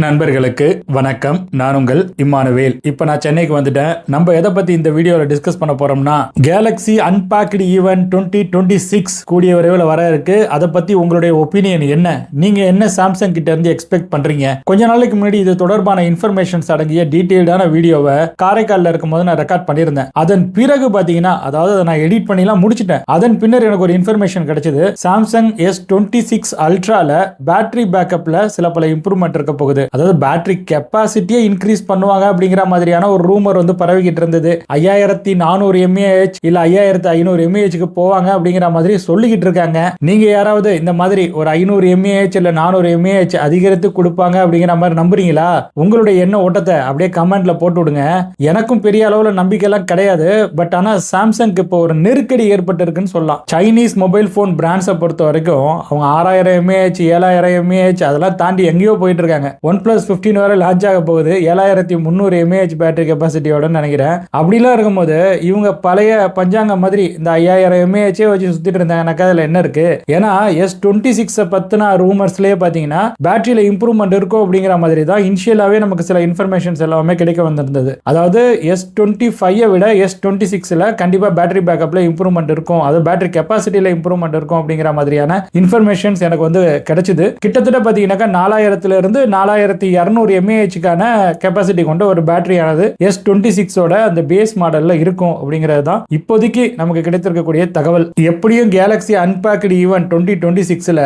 நண்பர்களுக்கு வணக்கம். நான் உங்கள் இம்மானுவேல். இப்போ நான் சென்னைக்கு வந்துட்டேன். நம்ம எதை பத்தி இந்த வீடியோல டிஸ்கஸ் பண்ண போறோம்னா, கேலக்ஸி அன்பேக்டு ஈவென்ட் 2026 கூடிய விரைவில் வர இருக்கு. அதை பத்தி உங்களுடைய ஒப்பீனியன் என்ன? நீங்க என்ன சாம்சங் கிட்ட இருந்து எக்ஸ்பெக்ட் பண்றீங்க? கொஞ்ச நாளைக்கு முன்னாடி இது தொடர்பான இன்ஃபர்மேஷன்ஸ் அடங்கிய டீடைல்டான வீடியோவை காரைக்காலில் இருக்கும்போது நான் ரெக்கார்ட் பண்ணியிருந்தேன். அதன் பிறகு பாத்தீங்கன்னா, அதாவது நான் எடிட் பண்ணிலாம் முடிச்சிட்டேன். அதன் பின்னர் எனக்கு ஒரு இன்ஃபர்மேஷன் கிடைச்சது. சாம்சங் S26 அல்ட்ரால பேட்டரி பேக்கப்ல சில பல இம்ப்ரூவ்மெண்ட் இருக்க போகுது. அதாவது பேட்டரி கெப்பாசிட்டியை இன்க்ரீஸ் பண்ணுவாங்க அப்படிங்கிற மாதிரியான ஒரு ரூமர் வந்து பரவிக்கிட்டு இருந்தது. 5400 mAh இல்ல 5500 mAh போவாங்க அப்படிங்கிற மாதிரி சொல்லிக்கிட்டு இருக்காங்க. நீங்க யாராவது இந்த மாதிரி ஒரு 500 mAh இல்ல 400 mAh அதிகரித்து கொடுப்பாங்க அப்படிங்கிற மாதிரி நம்புறீங்களா? உங்களுடைய எண்ண ஓட்டத்தை அப்படியே கமெண்ட்ல போட்டு விடுங்க. எனக்கும் பெரிய அளவுல நம்பிக்கை எல்லாம் கிடையாது. பட் ஆனா சாம்சங்க்கு இப்போ ஒரு நெருக்கடி ஏற்பட்டு இருக்குன்னு சொல்லலாம். சைனீஸ் மொபைல் போன் பிராண்ட்ஸை பொறுத்த வரைக்கும் அவங்க 6000 mAh 7000 mAh அதெல்லாம் தாண்டி எங்கேயோ போயிட்டு இருக்காங்க. OnePlus 15 வரை லான்ச் ஆக போகுது 7300 mAh பேட்டரி கெப்பாசிட்டியோட நினைக்கிறேன். அப்படிலாம் இருக்கும்போது இவங்க பழைய பஞ்சாங்க மாதிரி இந்த 5000 mAh வச்சு சுத்திட்டு இருந்தாங்கன்னாக்கா அதுல என்ன இருக்கு? ஏன்னா S26 பத்தின ரூமர்ஸ்லயே பாத்தீங்கன்னா பேட்டரியில இம்ப்ரூவ்மெண்ட் இருக்கும் அப்படிங்கிற மாதிரி தான் இனிஷியலாவே நமக்கு சில இன்ஃபர்மேஷன்ஸ் எல்லாமே கிடைக்க வந்திருந்தது. அதாவது S25 விட S26ல கண்டிப்பா பேட்டரி பேக்கப்ல இம்ப்ரூவ்மெண்ட் இருக்கும், அது பேட்டரி கெப்பாசிட்டியில இம்ப்ரூவ்மெண்ட் இருக்கும் அப்படிங்கிற மாதிரியான இன்ஃபர்மேஷன்ஸ் எனக்கு வந்து கிடைச்சது. கிட்டத்தட்ட பாத்தீங்கன்னா 4000 இருந்து 4200 mAhக்கான கெப்பாசிட்டி கொண்ட ஒரு பேட்டரியானது S26ஓட அந்த பேஸ் மாடல்ல இருக்கும் அப்படிங்கிறது தான் இப்போதைக்கு நமக்கு கிடைத்திருக்கக்கூடிய தகவல். எப்படியும் கேலக்ஸி அன்பேக்டு ஈவென்ட் 2026ல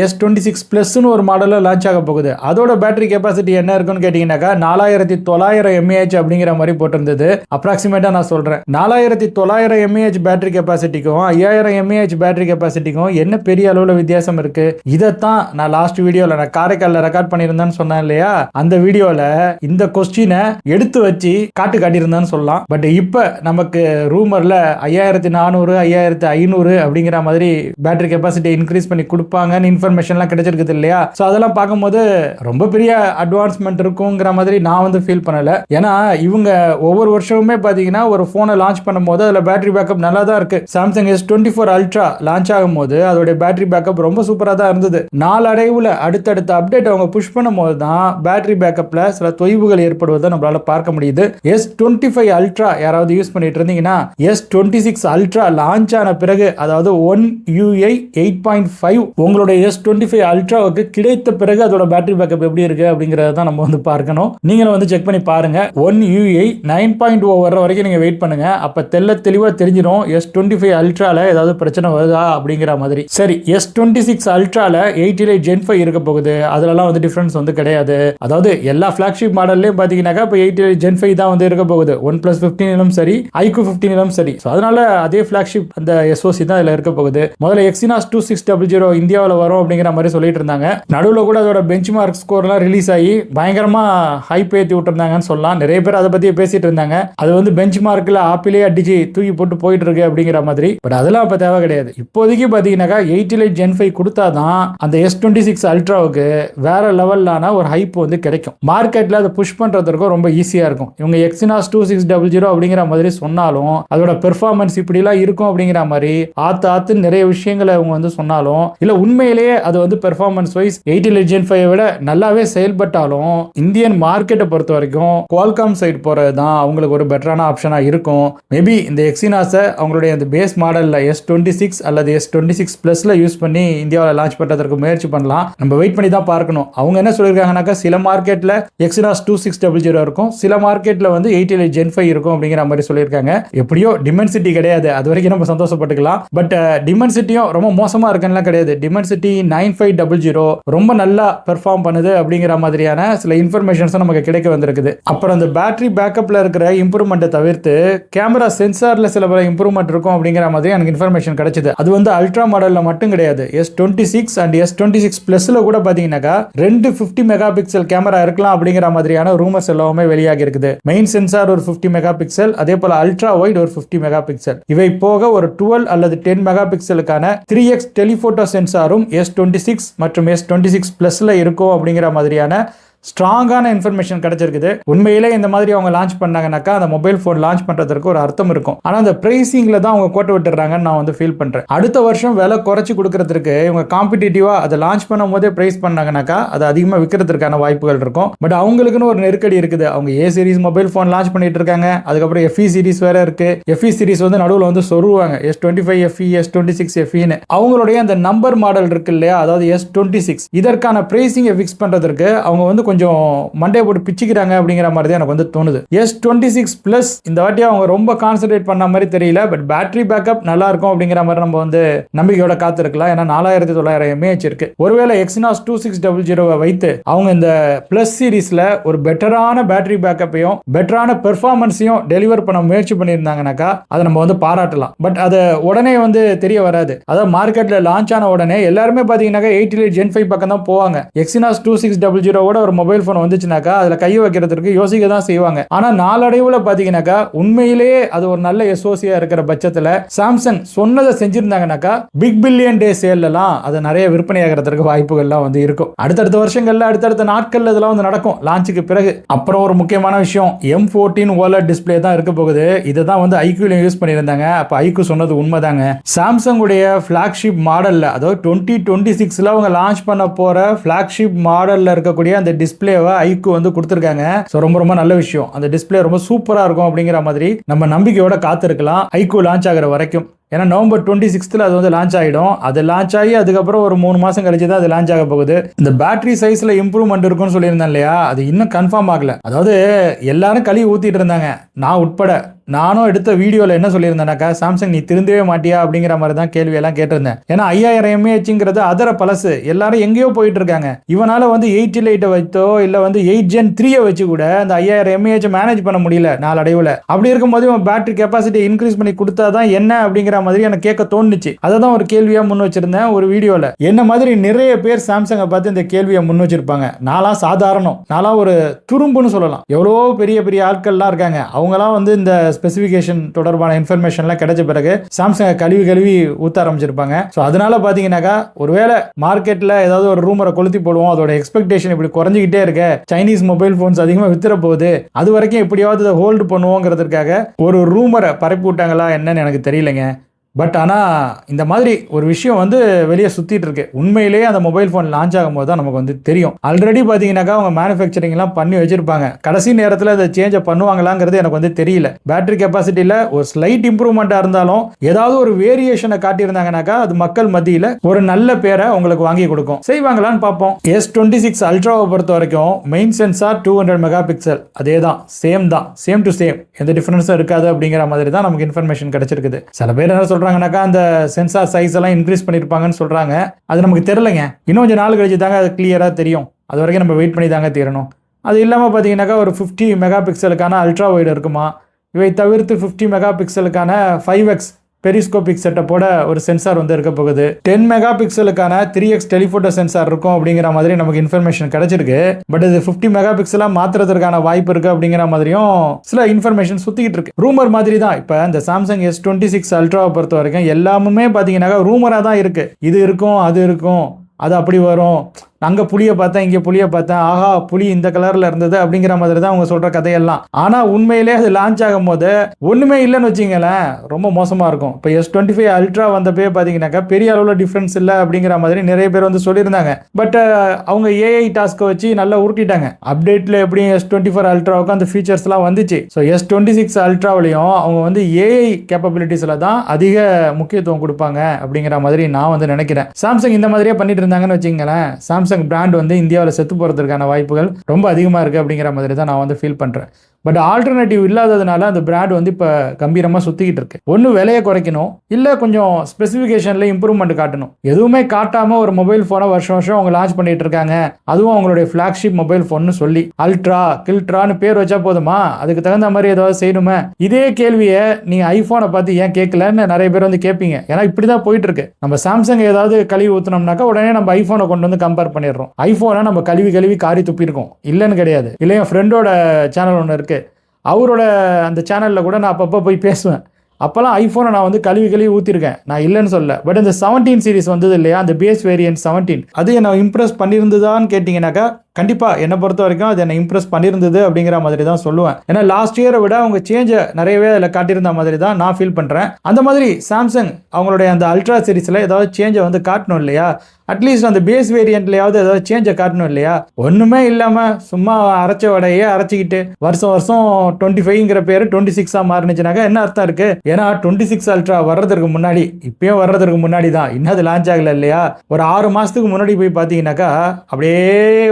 S26 பிளஸ்னு ஒரு மாடல்ல லான்ச் ஆக போகுது. அதோட பேட்டரி கெப்பாசிட்டி என்ன இருக்குன்னு கேட்டீங்கன்னாக்கா 4900 mAh அப்படிங்கிற மாதிரி போட்டிருந்தது. அப்ராக்சிமேட்டா நான் சொல்றேன், 4900 mAh பேட்டரி கெப்பாசிட்டிக்கும் 5000 mAh பேட்டரி கெப்பாசிட்டிக்கும் என்ன பெரிய அளவுல வித்தியாசம் இருக்கு? இதைத்தான் நான் லாஸ்ட் வீடியோல நான் காரைக்காலில் ரெக்கார்ட் பண்ணியிருந்தேன்னு சொன்னேன் இல்லையா, அந்த வீடியோல இந்த கொஸ்டினை எடுத்து வச்சு காட்டியிருந்தான்னு சொல்லலாம். பட் இப்ப நமக்கு ரூமர்ல 5400 5500 அப்படிங்கிற மாதிரி பேட்டரி கெப்பாசிட்டி இன்க்ரீஸ் பண்ணி கொடுப்பாங்கன்னு இன்ஃபர்மேஷன்லாம் கிடைச்சிருக்குது இல்லையா. ஸோ அதெல்லாம் பார்க்கும்போது ரொம்ப பெரிய அட்வான்ஸ்மெண்ட் இருக்குங்கிற மாதிரி நான் வந்து ஃபீல் பண்ணல. ஏன்னா இவங்க ஒவ்வொரு வருஷமுமே பார்த்தீங்கன்னா ஒரு ஃபோனை லான்ச் பண்ணும்போது அதில் பேட்டரி பேக்கப் நல்லா தான் இருக்கு. சாம்சங் S24 அல்ட்ரா லான்ச் ஆகும் போது அதோட பேட்டரி பேக்கப் ரொம்ப சூப்பராக தான் இருந்தது. நாளடைவில் அடுத்தடுத்த அப்டேட் அவங்க புஷ் பண்ணும்போது தான் பேட்டரி பேக்கப்ல சில தொய்வுகள் ஏற்படுவதை நம்மளால பார்க்க முடியுது. S25 அல்ட்ரா யாராவது யூஸ் பண்ணிட்டு இருந்தீங்கன்னா S26 அல்ட்ரா லான்ச் ஆன பிறகு, அதாவது One UI 8.5 உங்களுடைய S25 அல்ட்ராவுக்கு கிடைத்த பிறகு அதோட பேட்டரி பேக்கப் எப்படி இருக்கு அப்படிங்கறத தான் நம்ம வந்து பார்க்கணும். நீங்களும் வந்து செக் பண்ணி பாருங்க. One UI 9.0 வர்ற வரைக்கும் நீங்க வெயிட் பண்ணுங்க. அப்ப தெளிவா தெரிஞ்சிடும் S25 அல்ட்ரால ஏதாவது பிரச்சனை வருதா அப்படிங்கிற மாதிரி. சரி, S26 அல்ட்ரால 888 Gen 5 இருக்க போகுது. அதுலலாம் வந்து டிஃபரன்ஸ் வந்து கிடையாது. அதாவது எல்லா ஃபிளாக்ஷிப் மாடல்லையும் பாத்தீங்கன்னாக்கா இப்போ 888 Gen 5 தான் வந்து இருக்க போகுது. OnePlus 15 சரி, iQOO 15 சரி. அதனால அதே ஃபிளாக்ஷிப் அந்த SoC தான் இதுல இருக்க போகுது. முதல்ல Exynos 2600 இந்தியாவில் வரும் அப்படிங்கிற மாதிரி சொல்லிட்டு இருந்தாங்க. நடுவில் கூட அதோட பெஞ்ச் மார்க் ஸ்கோர்லாம் ரிலீஸ் ஆகி பயங்கரமா ஹைப் ஏற்றி விட்டுருந்தாங்கன்னு சொல்லலாம். நிறைய பேர் அதை பத்தி பேசிட்டு இருந்தாங்க. அது வந்து பெஞ்ச் மார்க்ல ஆப்பிளே அடிச்சு தூக்கி போட்டு போயிட்டு இருக்கு அப்படிங்கிற மாதிரி. பட் அதெல்லாம் இப்ப தேவை கிடையாது. இப்போதைக்கு பாத்தீங்கன்னாக்கா 888 Gen 5 கொடுத்தாதான் அந்த S26 அல்ட்ராவுக்கு வேற லெவல்லான ஒரு ஹைப் வந்து கிடைக்கும். மார்க்கெட்ல அதை புஷ் பண்றதுக்கும் ரொம்ப ஈஸியா இருக்கும். இவங்க Exynos 2600 அப்படிங்கிற மாதிரி சொன்னாலும் அதோட பெர்ஃபார்மன்ஸ் இப்படிலாம் இருக்கும் அப்படிங்கிற மாதிரி ஆத்து நிறைய விஷயங்களை அவங்க வந்து சொன்னாலும், இல்ல உண்மையிலேயே அது வந்து பெர்ஃபார்மன்ஸ் வைஸ் 888 Gen 5 விட நல்லாவே செயல்பட்டாலும் இந்தியன் மார்க்கெட்டை பொறுத்த வரைக்கும் குவால்காம் சைடு போறது தான் அவங்களுக்கு ஒரு பெட்டரான ஆப்ஷனா இருக்கும். மேபி இந்த Exynos அவங்களுடைய அந்த பேஸ் மாடல்ல S26 அல்லது S26 பிளஸ்ல யூஸ் பண்ணி இந்தியாவில் லான்ச் பண்றதுக்கு முயற்சி பண்ணலாம். நம்ம வெயிட் பண்ணி தான் பார்க்கணும். அவங்க என்ன சொல்லியிருக்காங்கன்னாக்கா, சில மார்க்கெட்ல Exynos 2600 இருக்கும், சில மார்க்கெட்ல வந்து 888 Gen 5 இருக்கும் அப்படிங்கிற மாதிரி சொல்லியிருக்காங்க. எப்படியோ டிமென்சிட்டி கிடையாது, அது வரைக்கும் நம்ம சந்தோஷப்பட்டுக்கலாம். பட் டிமென்சிட்டியும் ரொம்ப மோசமா இருக்குன்னு கிடையாது. டிமென்சிட்டி 9500 ரொம்ப நல்லா பெர்ஃபார்ம் பண்ணுது அப்படிங்கிற மாதிரியான சில இன்ஃபர்மேஷன்ஸ் நமக்கு கிடைக்க வந்திருக்குது. அப்புறம் அந்த பேட்டரி பேக்கப்ல இருக்கிற இம்ப்ரூவ்மெண்ட்டை தவிர்த்து கேமரா சென்சார்ல சில பல இம்ப்ரூவ்மெண்ட் இருக்கும் அப்படிங்கிற மாதிரி எனக்கு இன்ஃபர்மேஷன் கிடைச்சது. அது வந்து அல்ட்ரா மாடல்ல மட்டும் கிடையாது, S26 அண்ட் S26 பிளஸ்ல கூட பாத்தீங்கன்னாக்கா 2 50 மெகா பிக்சல் கேமரா இருக்கலாம் அப்படிங்கிற மாதிரியான ரூமர்ஸ் எல்லாமே வெளியாகி இருக்குது. மெயின் சென்சார் ஒரு 50 மெகா பிக்சல், அதே போல அல்ட்ரா வைட் ஒரு 50 மெகா பிக்சல். இவை போக ஒரு 12 அல்லது 10 மெகா பிக்சலுக்கான 3x டெலிபோட்டோ சென்சாரும் S26 மற்றும் S26 பிளஸ்ல இருக்கும் அப்படிங்கிற மாதிரியான ஸ்ட்ராங்கான இன்ஃபர்மேஷன் கிடைச்சிருக்குது. உண்மையிலே இந்த மாதிரி அவங்க லான்ச் பண்ணாங்கன்னாக்கா அந்த மொபைல் ஃபோன் லான்ச் பண்றதுக்கு ஒரு அர்த்தம் இருக்கும். ஆனா அந்த பிரைசிங்ல தான் அவங்க கோட்டை விட்டுறாங்கன்னு நான் வந்து ஃபீல் பண்றேன். அடுத்த வருஷம் விலை குறைச்சு கொடுக்கறதுக்கு இவங்க காம்படிட்டிவா அதை லான்ச் பண்ணும் போதே பிரைஸ் பண்ணாங்கன்னாக்கா அது அதிகமாக விற்கிறதுக்கான வாய்ப்புகள் இருக்கும். பட் அவங்களுக்குன்னு ஒரு நெருக்கடி இருக்குது. அவங்க A series mobile phone launch பண்ணிட்டு இருக்காங்க. அதுக்கப்புறம் எஃப்இ சீரிஸ் வேற இருக்கு. எஃப்இ சீரிஸ் வந்து நடுவில் வந்து சொருவாங்க S25 FE S26 FEன்னு. அவங்களுடைய அந்த நம்பர் மாடல் இருக்கு இல்லையா, அதாவது S26 இதற்கான பிரைசிங்கை ஃபிக்ஸ் பண்றதுக்கு அவங்க வந்து கொஞ்சம் மண்டே போட்டு பிச்சுக்கிறாங்க அப்படிங்கிற மாதிரி தான் எனக்கு வந்து தோணுது. S26 Plus இந்த வாட்டி அவங்க ரொம்ப கான்சென்ட்ரேட் பண்ண மாதிரி தெரியல. பட் பேட்டரி பேக்கப் நல்லா இருக்கும் அப்படிங்கிற மாதிரி நம்ம வந்து நம்பிக்கையோட காத்திருக்கலாம். ஏன்னா 4900 mAh இருக்கு. ஒருவேளை Exynos 2600 வைத்து அவங்க இந்த பிளஸ் சீரிஸ்ல ஒரு பெட்டரான பேட்டரி பேக்கப்பையும் பெட்டரான பெர்ஃபார்மன்ஸையும் டெலிவர் பண்ண முயற்சி பண்ணியிருந்தாங்கனாக்கா அதை நம்ம வந்து பாராட்டலாம். பட் அதை உடனே வந்து தெரிய வராது. அதாவது மார்க்கெட்ல லான்ச் ஆன உடனே எல்லாருமே பாத்தீங்கன்னாக்கா 8 Gen 5 பக்கம் தான் போவாங்க. Exynos 2600 ஒரு மொபைல் போன் வந்துச்சுனாக்கா அதுல கையை வைக்கிறதுக்கு யோசிக்க தான் செய்வாங்க. ஆனா நாளடைவுல பாத்தீங்கன்னாக்கா உண்மையிலேயே அது ஒரு நல்ல எஸ்ஓசியா இருக்கிற பட்சத்துல சாம்சங் சொன்னதை செஞ்சிருந்தாங்கன்னாக்கா பிக் பில்லியன் டே சேல்லாம் அது நிறைய விற்பனை ஆகிறதுக்கு வாய்ப்புகள்லாம் வந்து இருக்கும். அடுத்தடுத்த வருஷங்கள்ல அடுத்தடுத்த நாட்கள்ல இதெல்லாம் வந்து நடக்கும் லான்ச்சுக்கு பிறகு. அப்புறம் ஒரு முக்கியமான விஷயம், M14 OLED டிஸ்பிளே தான் இருக்க போகுது. இதை தான் வந்து ஐக்யூல யூஸ் பண்ணியிருந்தாங்க. அப்ப ஐக்யூ சொன்னது உண்மைதாங்க. சாம்சங் உடைய பிளாக்ஷிப் மாடல்ல, அதாவது 2026ல அவங்க லான்ச் பண்ண போற பிளாக்ஷிப் மாடல்ல இருக்கக்கூடிய அந்த டிஸ்பிளேவை ஐக்யூ வந்து கொடுத்துருக்காங்க. ரொம்ப ரொம்ப நல்ல விஷயம். அந்த டிஸ்பிளே ரொம்ப சூப்பரா இருக்கும் அப்படிங்கிற மாதிரி நம்ம நம்பிக்கையோட காத்திருக்கலாம் ஐக்யூ லான்ச் ஆகிற வரைக்கும். ஏன்னா November 26th அது வந்து லான்ச் ஆகிடும். அது லான்ச் ஆகி அதுக்கப்புறம் ஒரு 3 மாசம் கழிச்சு தான் அது லான்ச் ஆக போகுது. இந்த பேட்டரி சைஸ்ல இம்ப்ரூவ்மெண்ட் இருக்கும்னு சொல்லியிருந்தேன் இல்லையா, அது இன்னும் கன்ஃபார்ம் ஆகல. அதாவது எல்லாரும் கழுவி ஊத்திட்டு இருந்தாங்க, நான் உட்பட. நானும் எடுத்த வீடியோவில் என்ன சொல்லியிருந்தேனாக்கா, சாம்சங் நீ திருந்தவே மாட்டியா அப்படிங்கிற மாதிரி தான் கேள்வியெல்லாம் கேட்டிருந்தேன். ஏன்னா 5000 mAhங்கிறது அதர பழசு, எல்லாரும் எங்கேயோ போயிட்டு இருக்காங்க. இவனால வந்து 8 வைத்தோ இல்லை வந்து 8 Gen 3 வச்சு கூட அந்த 5000 mAh மேனேஜ் பண்ண முடியல நாளடைவில். அப்படி இருக்கும்போது இவன் பேட்டரி கெப்பாசிட்டி இன்க்ரீஸ் பண்ணி கொடுத்தாதான் என்ன அப்படிங்கிற மாதிரி எனக்கு கேட்க தோணுச்சு. அதை தான் ஒரு கேள்வியாக முன் வச்சிருந்தேன் ஒரு வீடியோவில். என்ன மாதிரி நிறைய பேர் சாம்சங்கை பார்த்து இந்த கேள்வியை முன் வச்சிருப்பாங்க. நான்லாம் சாதாரணம், நான்லாம் ஒரு துரும்புன்னு சொல்லலாம். எவ்வளோ பெரிய பெரிய ஆட்கள்லாம் இருக்காங்க. அவங்களாம் வந்து இந்த ஸ்பெசிஃபிகேஷன் தொடர்பான இன்ஃபர்மேஷன்லாம் கிடைச்ச பிறகு சாம்சங் கழுவி ஊத்த ஆரம்பிச்சிருப்பாங்க. ஸோ அதனால பார்த்தீங்கன்னாக்கா ஒருவேளை மார்க்கெட்டில் ஏதாவது ஒரு ரூமரை கொளுத்தி போடுவோம், அதோட எக்ஸ்பெக்டேஷன் இப்படி குறைஞ்சிக்கிட்டே இருக்க, சைனீஸ் மொபைல் ஃபோன்ஸ் அதிகமாக வித்துற போகுது, அது வரைக்கும் எப்படியாவது இதை ஹோல்டு பண்ணுவோங்கிறதுக்காக ஒரு ரூமரை பரப்பி விட்டாங்களா என்னன்னு எனக்கு தெரியலைங்க. பட் ஆனால் இந்த மாதிரி ஒரு விஷயம் வந்து வெளியே சுற்றிட்டு இருக்கு. உண்மையிலேயே அந்த மொபைல் ஃபோன் லான்ச் ஆகும்போது தான் நமக்கு வந்து தெரியும். ஆல்ரெடி பார்த்தீங்கன்னாக்கா அவங்க மேனுஃபேக்சரிங்லாம் பண்ணி வச்சிருப்பாங்க. கடைசி நேரத்தில் அதை சேஞ்சை பண்ணுவாங்களாங்கிறது எனக்கு வந்து தெரியல. பேட்டரி கெப்பாசிட்டியில் ஒரு ஸ்லைட் இம்ப்ரூவ்மெண்ட்டாக இருந்தாலும் ஏதாவது ஒரு வேரியேஷனை காட்டியிருந்தாங்கனாக்கா அது மக்கள் மத்தியில் ஒரு நல்ல பேரை உங்களுக்கு வாங்கி கொடுக்கும். செய்வாங்களான்னு பார்ப்போம். S26 அல்ட்ராவை பொறுத்த வரைக்கும் மெயின் சென்சார் 200 மெகாபிக்சல், அதே தான், சேம் டு சேம், எந்த டிஃபரன்ஸும் இருக்காது அப்படிங்கிற மாதிரி தான் நமக்கு இன்ஃபர்மேஷன் கிடைச்சிருக்குது. சில பேர் என்ன அந்த சென்சார் சைஸ் எல்லாம் இன்க்ரீஸ் பண்ணிருப்பாங்கன்னு சொல்றாங்க. அது நமக்கு தெரியலங்க. இன்னும் கொஞ்சம் நாள் கழிச்சு தாங்க அது கிளியரா தெரியும். அது வரைக்கும் நம்ம வெயிட் பண்ணி தாங்க தீரணும். அது இல்லாமல் பார்த்தீங்கன்னாக்கா ஒரு 50 மெகாபிக்சலுக்கான அல்ட்ரா வைடு இருக்குமா, இவை தவிர்த்து 50 மெகாபிக்சலுக்கான 5x பெரிஸ்கோபிக் செட்டப்போட ஒரு சென்சார் வந்து இருக்க போகுது. 10 மெகாபிக்சலுக்கான 3x டெலிஃபோட்டோ சென்சார் இருக்கும் அப்படிங்கிற மாதிரி நமக்கு இன்ஃபர்மேஷன் கிடைச்சிருக்கு. பட் இது 50 மெகாபிக்சலா மாத்துறதுக்கான வாய்ப்பு இருக்கு அப்படிங்கிற மாதிரியும் சில இன்ஃபர்மேஷன் சுத்திக்கிட்டு இருக்கு. ரூமர் மாதிரி தான். இப்ப இந்த சாம்சங் S26 அல்ட்ராவை பொறுத்த வரைக்கும் எல்லாமே பாத்தீங்கன்னா ரூமரா தான் இருக்கு. இது இருக்கும், அது இருக்கும், அது அப்படி வரும், அங்கே புளியை பார்த்தேன், இங்கே புளியை பார்த்தேன், ஆஹா புளி இந்த கலரில் இருந்தது அப்படிங்கிற மாதிரி தான் அவங்க சொல்கிற கதையெல்லாம். ஆனால் உண்மையிலே அது லான்ச் ஆகும் போது ஒன்றுமே இல்லைன்னு வச்சிங்களேன், ரொம்ப மோசமாக இருக்கும். இப்போ S25 அல்ட்ரா வந்தப்பே பார்த்தீங்கன்னாக்கா பெரிய அளவில் டிஃப்ரென்ஸ் இல்லை அப்படிங்கிற மாதிரி நிறைய பேர் வந்து சொல்லியிருந்தாங்க. பட் அவங்க ஏஐ டாஸ்க்கை வச்சு நல்லா உருட்டிட்டாங்க. அப்டேட்டில் எப்படியும் S24 அல்ட்ராவுக்கு அந்த ஃபீச்சர்ஸ்லாம் வந்துச்சு. ஸோ S26 அல்ட்ராவிலையும் அவங்க வந்து ஏஐ கேப்பபிலிட்டிஸில் தான் அதிக முக்கியத்துவம் கொடுப்பாங்க அப்படிங்கிற மாதிரி நான் வந்து நினைக்கிறேன். சாம்சங் இந்த மாதிரியே பண்ணிட்டு இருந்தாங்கன்னு வச்சிங்களேன், சாம்சங் பிராண்ட் வந்து இந்தியாவில் செத்து போறதுக்கான வாய்ப்புகள் ரொம்ப அதிகமா இருக்கு அப்படிங்கிற மாதிரி தான் நான் வந்து ஃபீல் பண்றேன். பட் ஆல்டர்னேட்டிவ் இல்லாததுனால அந்த பிராண்ட் வந்து இப்போ கம்பீரமாக சுற்றிக்கிட்டு இருக்கு. ஒன்று விலையை குறைக்கணும், இல்லை கொஞ்சம் ஸ்பெசிஃபிகேஷனில் இம்ப்ரூவ்மெண்ட் காட்டணும். எதுவுமே காட்டாமல் ஒரு மொபைல் ஃபோனை வருஷம் அவங்க லான்ச் பண்ணிட்டு இருக்காங்க. அதுவும் அவங்களுடைய ஃப்ளாக்ஷிப் மொபைல் ஃபோன்னு சொல்லி அல்ட்ரா கில்ட்ரான்னு பேர் வச்சா போதுமா? அதுக்கு தகுந்த மாதிரி ஏதாவது செய்யணுமே? இதே கேள்வியை நீங்கள் ஐஃபோனை பார்த்து ஏன் கேட்கலன்னு நிறைய பேர் வந்து கேட்பீங்க. ஏன்னா இப்படி தான் போயிட்டு இருக்கு. நம்ம சாம்சங் ஏதாவது கழுவி ஊற்றினோம்னாக்கா உடனே நம்ம ஐஃபோனை கொண்டு வந்து கம்பேர் பண்ணிடுறோம். ஐஃபோனை நம்ம கழுவி காரி துப்பிருக்கோம், இல்லைன்னு கிடையாது. இல்லை என் ஃப்ரெண்டோட சேனல் ஒன்று இருக்கு, அவரோட அந்த சேனலில் கூட நான் அப்பப்போ போய் பேசுவேன். அப்போல்லாம் ஐஃபோனை நான் வந்து கழுவி ஊற்றிருக்கேன், நான் இல்லைன்னு சொல்ல. பட் இந்த 17 சீரிஸ் வந்தது இல்லையா, அந்த பேஸ் வேரியன்ட் 17, அது என்னை இம்ப்ரெஸ் பண்ணியிருந்ததான்னு கேட்டிங்கனாக்கா கண்டிப்பாக என்னை பொறுத்த வரைக்கும் அது என்னை இம்ப்ரெஸ் பண்ணியிருந்தது அப்படிங்கிற மாதிரி தான் சொல்லுவேன். ஏன்னா லாஸ்ட் இயரை விட அவங்க சேஞ்சை நிறையவே அதில் காட்டியிருந்த மாதிரி தான் நான் ஃபீல் பண்ணுறேன். அந்த மாதிரி சாம்சங் அவங்களுடைய அந்த அல்ட்ரா சீரிஸில் ஏதாவது சேஞ்சை வந்து காட்டணும் இல்லையா? அட்லீஸ்ட் அந்த பேஸ் வேரியண்ட்லையாவது ஏதாவது சேஞ்சை காட்டணும் இல்லையா? ஒன்றுமே இல்லாமல் சும்மா அரைச்ச வடையே அரைச்சிக்கிட்டு வருஷம் 25ங்கிற பேர் 26 மாறினுச்சுனாக்கா என்ன அர்த்தம் இருக்கு? ஏன்னா 26 அல்ட்ரா வர்றதுக்கு முன்னாடி, இப்பயும் வர்றதுக்கு முன்னாடி தான், இன்னும் அது லான்ச் ஆகல இல்லையா? ஒரு 6 மாதத்துக்கு முன்னாடி போய் பார்த்தீங்கன்னாக்கா அப்படியே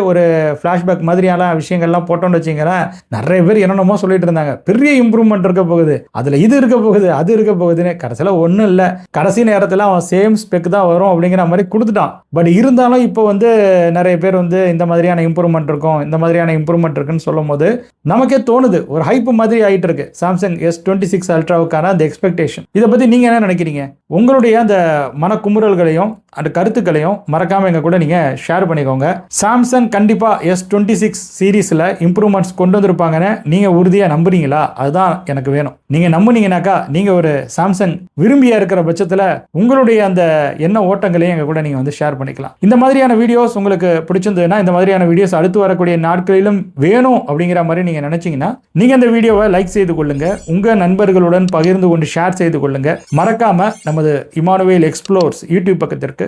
ஒரு ஃப்ளாஷ்பேக் மாதிரியான விஷயங்கள்லாம் போட்டோன்னு வச்சிங்களேன், நிறைய பேர் என்னென்னமோ சொல்லிட்டு இருந்தாங்க, பெரிய இம்ப்ரூவ்மெண்ட் இருக்க போகுது, அதில் இது இருக்க போகுது, அது இருக்க போகுதுன்னு. கடைசியில் ஒன்றும் இல்லை, கடைசி நேரத்தில் அவன் சேம் ஸ்பெக் தான் வரும் அப்படிங்கிற மாதிரி கொடுத்துட்டான். பட் இருந்தாலும் இப்போ வந்து நிறைய பேர் வந்து இந்த மாதிரியான இம்ப்ரூவ்மெண்ட் இருக்கும், இந்த மாதிரியான இம்ப்ரூவ்மெண்ட் இருக்குன்னு சொல்லும் போது நமக்கே தோணுது, ஒரு ஹைப் மாதிரி ஆகிட்டு இருக்கு சாம்சங் S26 அல்ட்ராவுக்கான அந்த எக்ஸ்பெக்டேஷன். இதை பற்றி நீங்கள் என்ன நினைக்கிறீங்க? உங்களுடைய அந்த மனக்குமுறல்களையும் அந்த கருத்துக்களையும் மறக்காமல் எங்கள் கூட நீங்கள் ஷேர் பண்ணிக்கோங்க. சாம்சங் கண்டிப்பாக S26 சீரீஸில் இம்ப்ரூவ்மெண்ட்ஸ் கொண்டு வந்திருப்பாங்கன்னு நீங்கள் உறுதியாக நம்புறீங்களா? அதுதான் எனக்கு வேணும். நீங்கள் நம்புனீங்கனாக்கா நீங்கள் ஒரு சாம்சங் விரும்பியா இருக்கிற பட்சத்தில் உங்களுடைய அந்த எண்ண ஓட்டங்களையும் எங்கள் கூட நீங்கள் வந்து ஷேர் பண்ணிக்கலாம். இந்த மாதிரியான வீடியோஸ் உங்களுக்கு பிடிச்சிருந்ததுன்னா, இந்த மாதிரியான வீடியோஸ் அடுத்து வரக்கூடிய நாட்களிலும் வேணும் அப்படிங்கிற மாதிரி நீங்கள் நினைச்சீங்கன்னா நீங்கள் இந்த வீடியோவை லைக் செய்து கொள்ளுங்க, உங்கள் நண்பர்களுடன் பகிர்ந்து கொண்டு ஷேர் செய்து கொள்ளுங்க. மறக்காம நமது இமானுவேல் எக்ஸ்ப்ளோர்ஸ் யூடியூப் பக்கத்திற்கு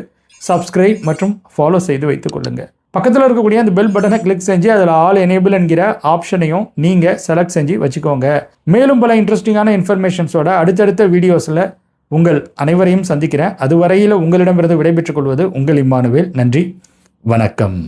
சப்ஸ்கிரைப் மற்றும் ஃபாலோ செய்து வைத்துக் கொள்ளுங்க. பக்கத்தில் இருக்கக்கூடிய அந்த பெல் பட்டனை கிளிக் செஞ்சு அதில் ஆல் எனேபிள் என்கிற ஆப்ஷனையும் நீங்கள் செலக்ட் செஞ்சு வச்சுக்கோங்க. மேலும் பல இன்ட்ரெஸ்டிங்கான இன்ஃபர்மேஷன்ஸோட அடுத்தடுத்த வீடியோஸில் உங்கள் அனைவரையும் சந்திக்கிறேன். அதுவரையில் உங்களிடமிருந்து விடைபெற்றுக் கொள்வது உங்கள் இம்மானுவேல். நன்றி, வணக்கம்.